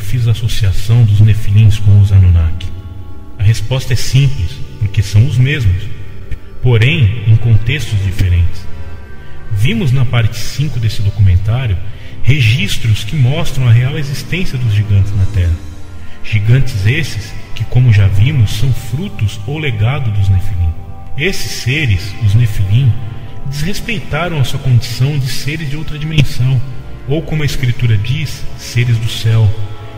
fiz a associação dos Nefilins com os Anunnaki? A resposta é simples, porque são os mesmos, porém em contextos diferentes. Vimos na parte 5 desse documentário registros que mostram a real existência dos gigantes na Terra. Gigantes esses que, como já vimos, são frutos ou legado dos Nefilim. Esses seres, os Nefilim, desrespeitaram a sua condição de seres de outra dimensão, ou como a Escritura diz, seres do céu,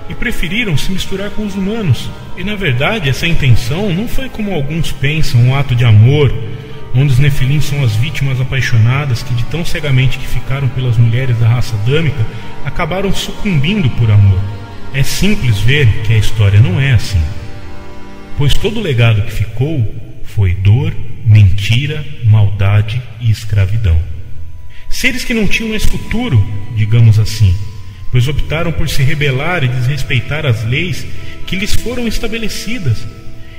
e preferiram se misturar com os humanos. E na verdade essa intenção não foi, como alguns pensam, um ato de amor, onde os Nefilim são as vítimas apaixonadas que, de tão cegamente que ficaram pelas mulheres da raça adâmica, acabaram sucumbindo por amor. É simples ver que a história não é assim, pois todo o legado que ficou foi dor, mentira, maldade e escravidão. Seres que não tinham mais futuro, digamos assim, pois optaram por se rebelar e desrespeitar as leis que lhes foram estabelecidas,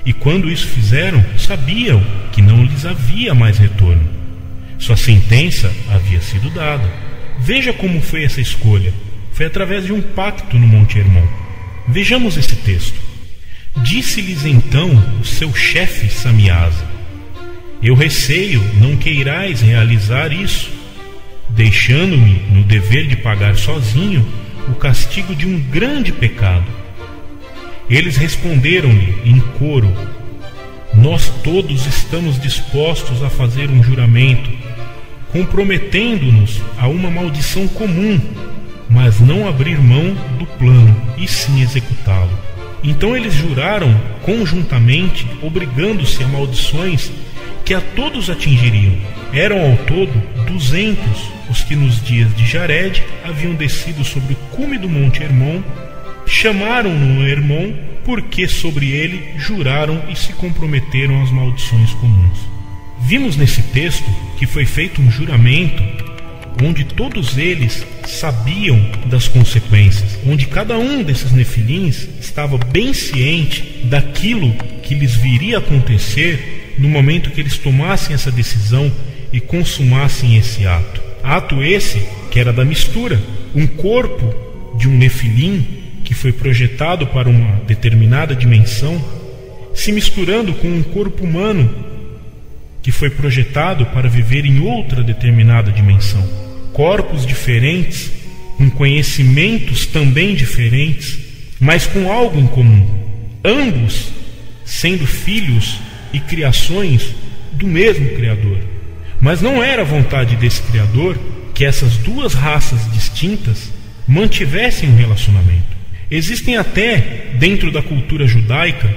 e quando isso fizeram, sabiam que não lhes havia mais retorno. Sua sentença havia sido dada. Veja como foi essa escolha. Foi através de um pacto no Monte Hermon. Vejamos esse texto. Disse-lhes então o seu chefe Samiasa: eu receio não queirais realizar isso, deixando-me no dever de pagar sozinho o castigo de um grande pecado. Eles responderam-lhe em coro: nós todos estamos dispostos a fazer um juramento, comprometendo-nos a uma maldição comum, mas não abrir mão do plano, e sim executá-lo. Então eles juraram conjuntamente, obrigando-se a maldições que a todos atingiriam. Eram ao todo 200 os que nos dias de Jared haviam descido sobre o cume do Monte Hermon. Chamaram-no Hermon porque sobre ele juraram e se comprometeram às maldições comuns. Vimos nesse texto que foi feito um juramento onde todos eles sabiam das consequências, onde cada um desses nefilins estava bem ciente daquilo que lhes viria a acontecer no momento que eles tomassem essa decisão e consumassem esse ato. Ato esse que era da mistura, um corpo de um nefilim que foi projetado para uma determinada dimensão, se misturando com um corpo humano que foi projetado para viver em outra determinada dimensão. Corpos diferentes, com conhecimentos também diferentes, mas com algo em comum. Ambos sendo filhos e criações do mesmo Criador. Mas não era vontade desse Criador que essas duas raças distintas mantivessem um relacionamento. Existem até, dentro da cultura judaica,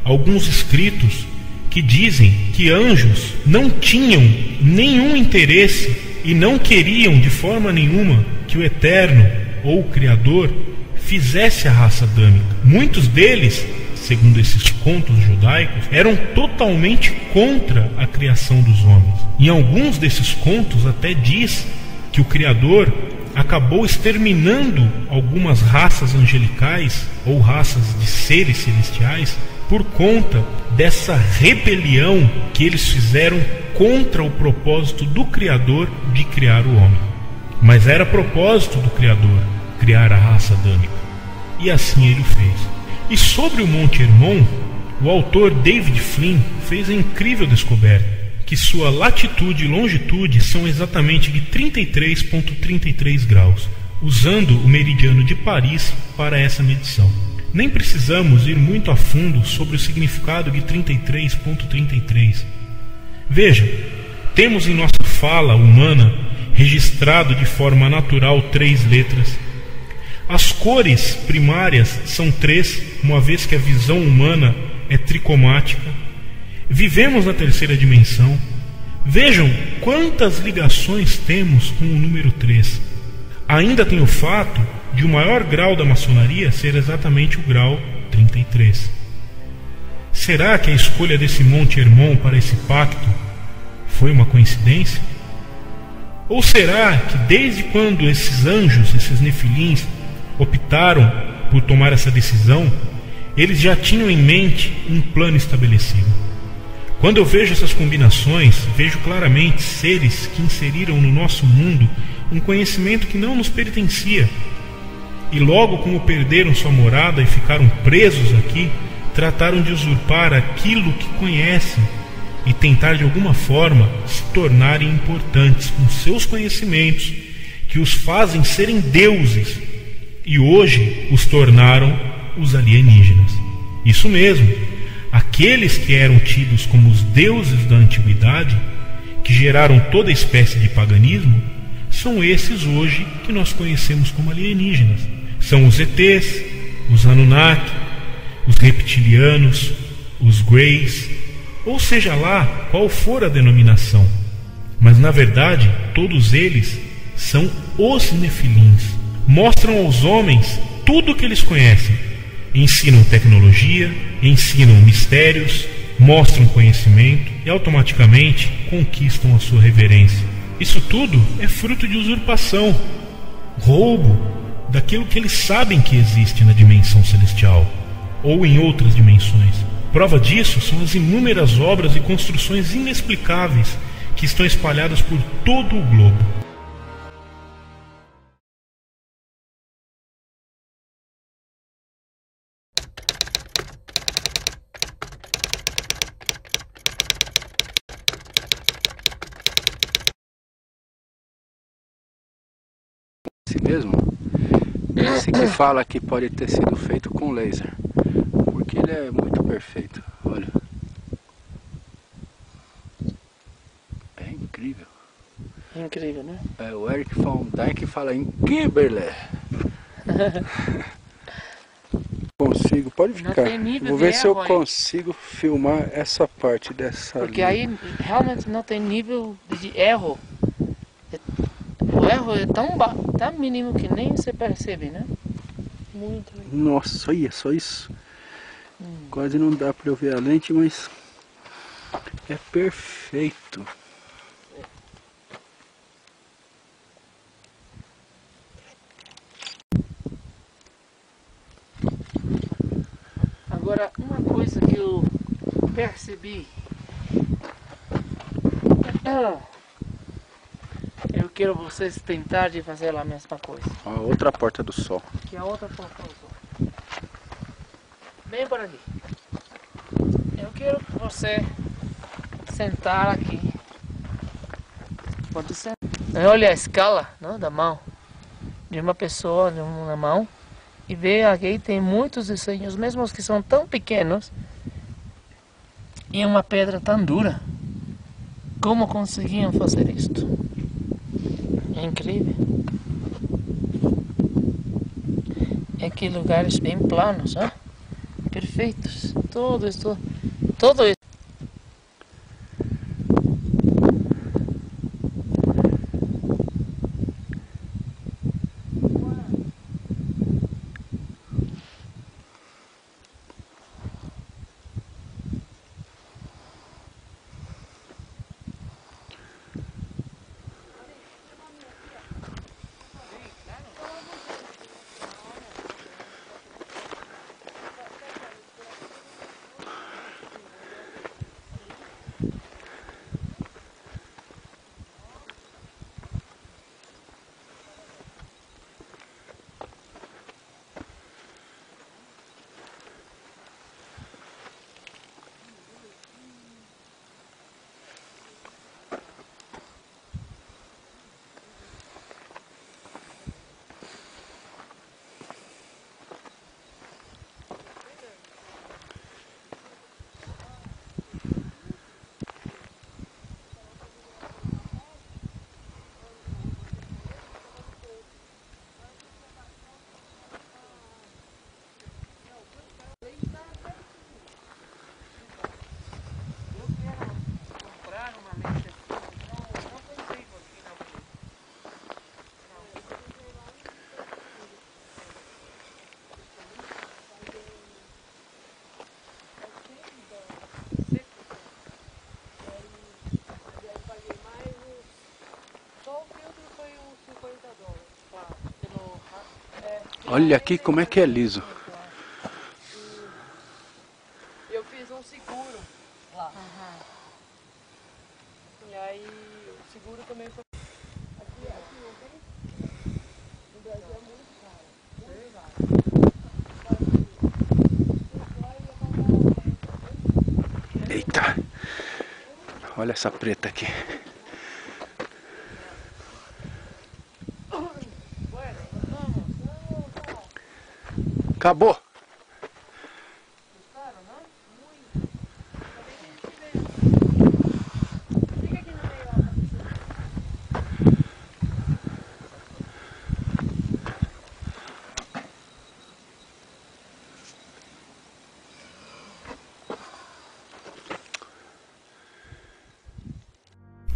alguns escritos que dizem que anjos não tinham nenhum interesse e não queriam de forma nenhuma que o Eterno ou o Criador fizesse a raça adâmica. Muitos deles, segundo esses contos judaicos, eram totalmente contra a criação dos homens. Em alguns desses contos até diz que o Criador acabou exterminando algumas raças angelicais ou raças de seres celestiais por conta dessa rebelião que eles fizeram contra o propósito do Criador de criar o homem. Mas era propósito do Criador criar a raça adâmica, e assim ele o fez. E sobre o Monte Hermon, o autor David Flynn fez a incrível descoberta que sua latitude e longitude são exatamente de 33,33 graus, usando o meridiano de Paris para essa medição. Nem precisamos ir muito a fundo sobre o significado de 33,33. Veja, temos em nossa fala humana registrado de forma natural 3 letras. As cores primárias são 3, uma vez que a visão humana é tricromática. Vivemos na terceira dimensão. Vejam quantas ligações temos com o número 3. Ainda tem o fato de o maior grau da maçonaria ser exatamente o grau 33. Será que a escolha desse Monte Hermon para esse pacto foi uma coincidência? Ou será que desde quando esses anjos, esses nefilins, optaram por tomar essa decisão, eles já tinham em mente um plano estabelecido? Quando eu vejo essas combinações, vejo claramente seres que inseriram no nosso mundo um conhecimento que não nos pertencia. E logo como perderam sua morada e ficaram presos aqui, trataram de usurpar aquilo que conhecem e tentar de alguma forma se tornarem importantes com seus conhecimentos, que os fazem serem deuses, e hoje os tornaram os alienígenas. Isso mesmo, aqueles que eram tidos como os deuses da antiguidade, que geraram toda espécie de paganismo, são esses hoje que nós conhecemos como alienígenas. São os ETs, os Anunnaki, os reptilianos, os Greys, ou seja lá qual for a denominação. Mas na verdade todos eles são os Nefilins. Mostram aos homens tudo o que eles conhecem, ensinam tecnologia, ensinam mistérios, mostram conhecimento e automaticamente conquistam a sua reverência. Isso tudo é fruto de usurpação, roubo daquilo que eles sabem que existe na dimensão celestial ou em outras dimensões. Prova disso são as inúmeras obras e construções inexplicáveis que estão espalhadas por todo o globo. Esse mesmo, esse que fala que pode ter sido feito com laser, porque ele é muito perfeito, olha, é incrível. Incrível, né? É o Eric von Dijk que fala incrível. Consigo, pode ficar. Vou ver se eu consigo filmar essa parte dessa porque linha. aí realmente não tem nível de erro. O erro é tão mínimo que nem você percebe, né? Muito. Nossa, olha só isso. Quase não dá pra eu ver a lente, mas é perfeito. Agora, uma coisa que eu percebi, eu quero vocês tentarem fazer a mesma coisa. A outra porta do sol. Que a outra porta do sol. Bem por aqui. Eu quero que você sentar aqui. Pode ser. Olha a escala, não, da mão de uma pessoa, de uma mão. E vê aqui tem muitos desenhos, mesmo os que são tão pequenos, e uma pedra tão dura. Como conseguiam fazer isto? É incrível. É que lugares bem planos, ó, perfeitos. Todo isso. Olha aqui como é que é liso. Eu fiz um seguro lá. E aí o seguro também foi. Aqui não tem? No Brasil é muito caro. Eita! Olha essa preta aqui. Acabou!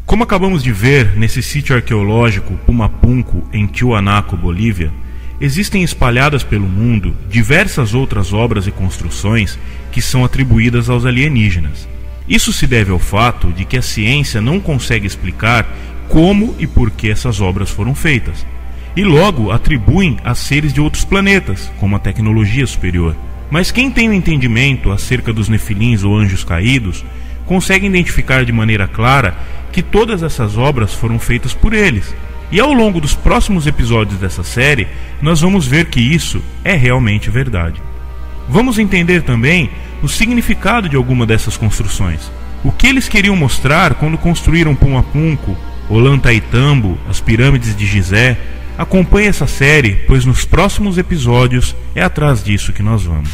Como acabamos de ver nesse sítio arqueológico Pumapunco, em Tiwanaku, Bolívia, existem espalhadas pelo mundo diversas outras obras e construções que são atribuídas aos alienígenas. Isso se deve ao fato de que a ciência não consegue explicar como e por que essas obras foram feitas, e logo atribuem a seres de outros planetas, com uma tecnologia superior. Mas quem tem um entendimento acerca dos nefilins ou anjos caídos consegue identificar de maneira clara que todas essas obras foram feitas por eles. E ao longo dos próximos episódios dessa série, nós vamos ver que isso é realmente verdade. Vamos entender também o significado de alguma dessas construções. O que eles queriam mostrar quando construíram Pumapunco, Ollantaytambo, as pirâmides de Gizé. Acompanhe essa série, pois nos próximos episódios é atrás disso que nós vamos.